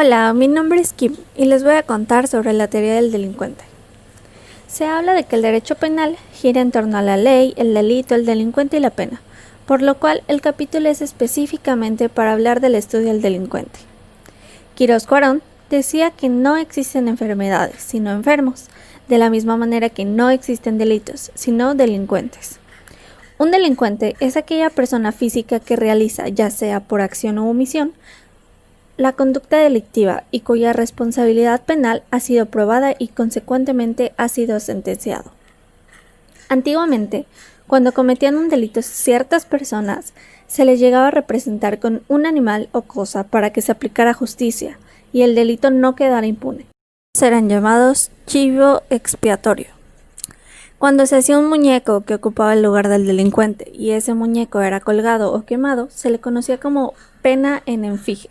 Hola, mi nombre es Kim y les voy a contar sobre la teoría del delincuente. Se habla de que el derecho penal gira en torno a la ley, el delito, el delincuente y la pena, por lo cual el capítulo es específicamente para hablar del estudio del delincuente. Quirós Cuarón decía que no existen enfermedades, sino enfermos, de la misma manera que no existen delitos, sino delincuentes. Un delincuente es aquella persona física que realiza, ya sea por acción o omisión, la conducta delictiva y cuya responsabilidad penal ha sido probada y consecuentemente ha sido sentenciado. Antiguamente, cuando cometían un delito ciertas personas, se les llegaba a representar con un animal o cosa para que se aplicara justicia y el delito no quedara impune. Serán llamados chivo expiatorio. Cuando se hacía un muñeco que ocupaba el lugar del delincuente y ese muñeco era colgado o quemado, se le conocía como pena en enfigie.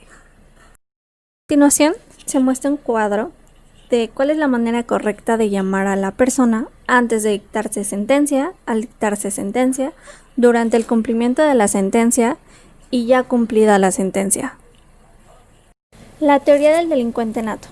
A continuación, se muestra un cuadro de cuál es la manera correcta de llamar a la persona antes de dictarse sentencia, al dictarse sentencia, durante el cumplimiento de la sentencia y ya cumplida la sentencia. La teoría del delincuente nato.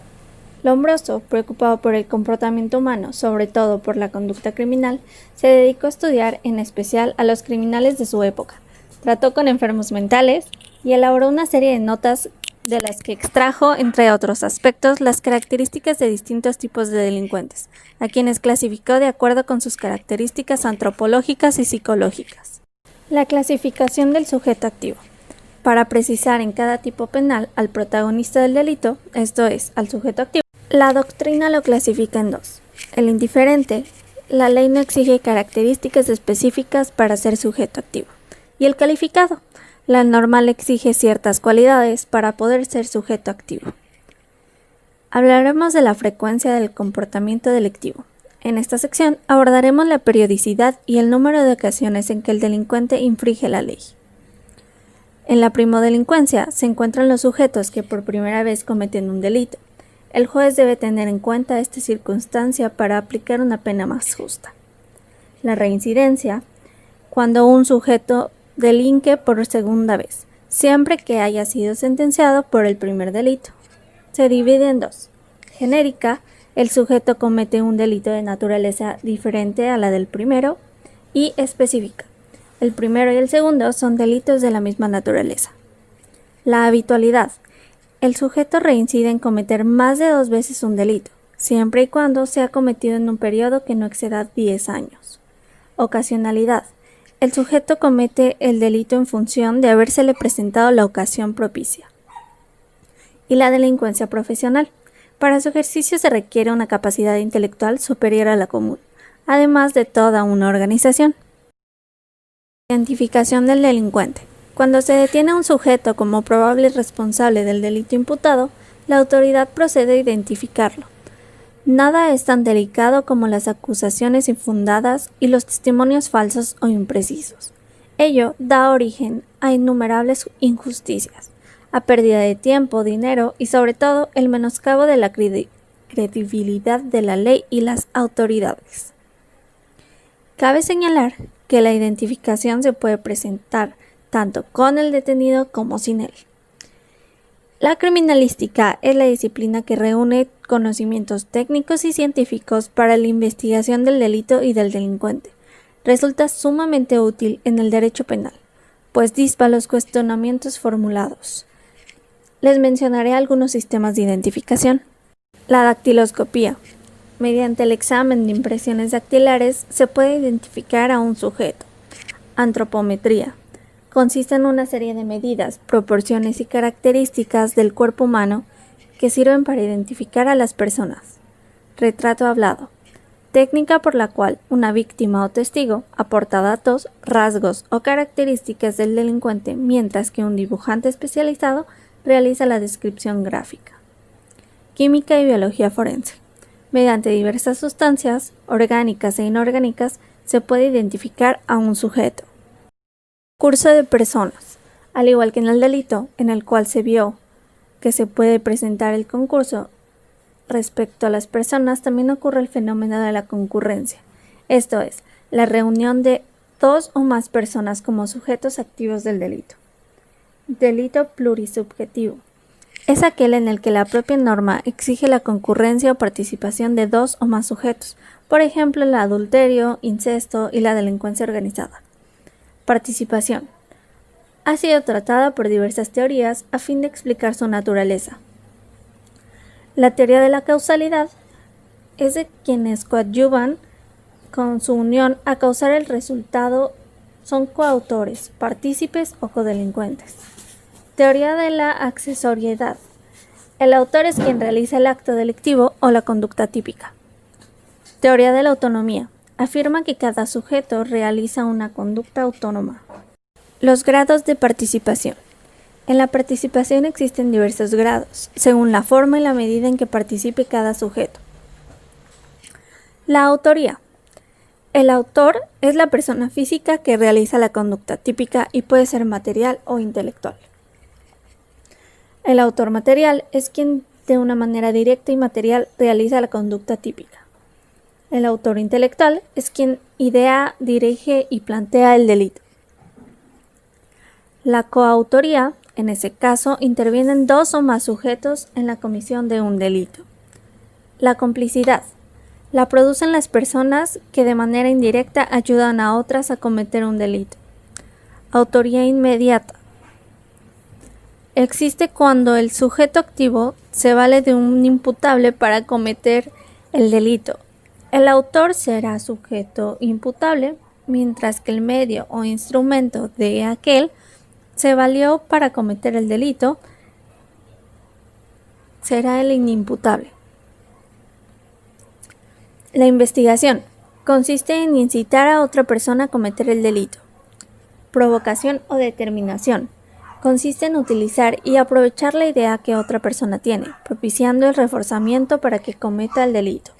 Lombroso, preocupado por el comportamiento humano, sobre todo por la conducta criminal, se dedicó a estudiar en especial a los criminales de su época. Trató con enfermos mentales y elaboró una serie de notas de las que extrajo, entre otros aspectos, las características de distintos tipos de delincuentes, a quienes clasificó de acuerdo con sus características antropológicas y psicológicas. La clasificación del sujeto activo. Para precisar en cada tipo penal al protagonista del delito, esto es, al sujeto activo, la doctrina lo clasifica en dos. El indiferente, la ley no exige características específicas para ser sujeto activo. Y el calificado, la normal exige ciertas cualidades para poder ser sujeto activo. Hablaremos de la frecuencia del comportamiento delictivo. En esta sección abordaremos la periodicidad y el número de ocasiones en que el delincuente infringe la ley. En la primodelincuencia se encuentran los sujetos que por primera vez cometen un delito. El juez debe tener en cuenta esta circunstancia para aplicar una pena más justa. La reincidencia, cuando un sujeto delinque por segunda vez, siempre que haya sido sentenciado por el primer delito. Se divide en dos. Genérica, el sujeto comete un delito de naturaleza diferente a la del primero, y específica. El primero y el segundo son delitos de la misma naturaleza. La habitualidad. El sujeto reincide en cometer más de 2 veces un delito, siempre y cuando sea cometido en un periodo que no exceda 10 años. Ocasionalidad. El sujeto comete el delito en función de habérsele presentado la ocasión propicia. Y la delincuencia profesional. Para su ejercicio se requiere una capacidad intelectual superior a la común, además de toda una organización. Identificación del delincuente. Cuando se detiene a un sujeto como probable responsable del delito imputado, la autoridad procede a identificarlo. Nada es tan delicado como las acusaciones infundadas y los testimonios falsos o imprecisos. Ello da origen a innumerables injusticias, a pérdida de tiempo, dinero y sobre todo el menoscabo de la credibilidad de la ley y las autoridades. Cabe señalar que la identificación se puede presentar tanto con el detenido como sin él. La criminalística es la disciplina que reúne conocimientos técnicos y científicos para la investigación del delito y del delincuente. Resulta sumamente útil en el derecho penal, pues dispa los cuestionamientos formulados. Les mencionaré algunos sistemas de identificación. La dactiloscopía. Mediante el examen de impresiones dactilares se puede identificar a un sujeto. Antropometría. Consiste en una serie de medidas, proporciones y características del cuerpo humano que sirven para identificar a las personas. Retrato hablado. Técnica por la cual una víctima o testigo aporta datos, rasgos o características del delincuente, mientras que un dibujante especializado realiza la descripción gráfica. Química y biología forense. Mediante diversas sustancias, orgánicas e inorgánicas, se puede identificar a un sujeto. Curso de personas. Al igual que en el delito, en el cual se vio que se puede presentar el concurso respecto a las personas, también ocurre el fenómeno de la concurrencia, esto es, la reunión de 2 o más personas como sujetos activos del delito. Delito plurisubjetivo. Es aquel en el que la propia norma exige la concurrencia o participación de dos o más sujetos, por ejemplo, el adulterio, incesto y la delincuencia organizada. Participación. Ha sido tratada por diversas teorías a fin de explicar su naturaleza. La teoría de la causalidad es de quienes coadyuvan con su unión a causar el resultado son coautores, partícipes o codelincuentes. Teoría de la accesoriedad. El autor es quien realiza el acto delictivo o la conducta típica. Teoría de la autonomía. Afirma que cada sujeto realiza una conducta autónoma. Los grados de participación. En la participación existen diversos grados, según la forma y la medida en que participe cada sujeto. La autoría. El autor es la persona física que realiza la conducta típica y puede ser material o intelectual. El autor material es quien de una manera directa y material realiza la conducta típica. El autor intelectual es quien idea, dirige y plantea el delito. La coautoría, en ese caso, intervienen dos o más sujetos en la comisión de un delito. La complicidad. La producen las personas que de manera indirecta ayudan a otras a cometer un delito. Autoría inmediata. Existe cuando el sujeto activo se vale de un imputable para cometer el delito. El autor será sujeto imputable, mientras que el medio o instrumento de aquel se valió para cometer el delito será el inimputable. La investigación consiste en incitar a otra persona a cometer el delito. Provocación o determinación. Consiste en utilizar y aprovechar la idea que otra persona tiene, propiciando el reforzamiento para que cometa el delito.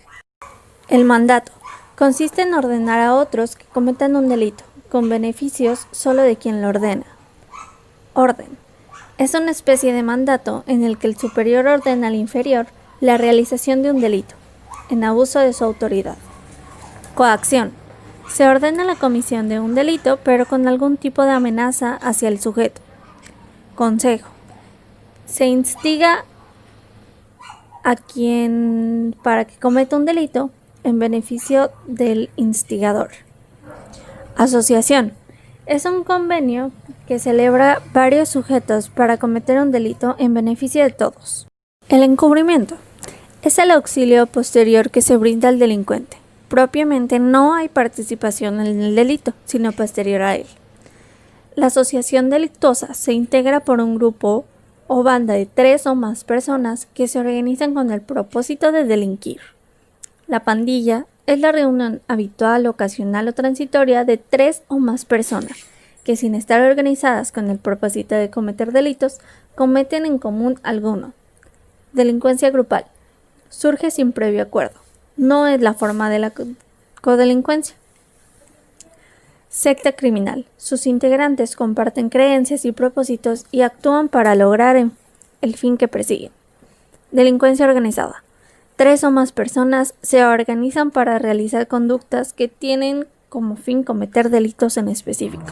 El mandato. Consiste en ordenar a otros que cometan un delito, con beneficios solo de quien lo ordena. Orden. Es una especie de mandato en el que el superior ordena al inferior la realización de un delito, en abuso de su autoridad. Coacción. Se ordena la comisión de un delito, pero con algún tipo de amenaza hacia el sujeto. Consejo. Se instiga a quien para que cometa un delito en beneficio del instigador. Asociación. Es un convenio que celebra varios sujetos para cometer un delito en beneficio de todos. El encubrimiento. Es el auxilio posterior que se brinda al delincuente. Propiamente no hay participación en el delito, sino posterior a él. La asociación delictuosa se integra por un grupo o banda de 3 o más personas que se organizan con el propósito de delinquir. La pandilla es la reunión habitual, ocasional o transitoria de 3 o más personas que, sin estar organizadas con el propósito de cometer delitos, cometen en común alguno. Delincuencia grupal. Surge sin previo acuerdo. No es la forma de la codelincuencia. Secta criminal. Sus integrantes comparten creencias y propósitos y actúan para lograr el fin que persiguen. Delincuencia organizada. 3 o más personas se organizan para realizar conductas que tienen como fin cometer delitos en específico.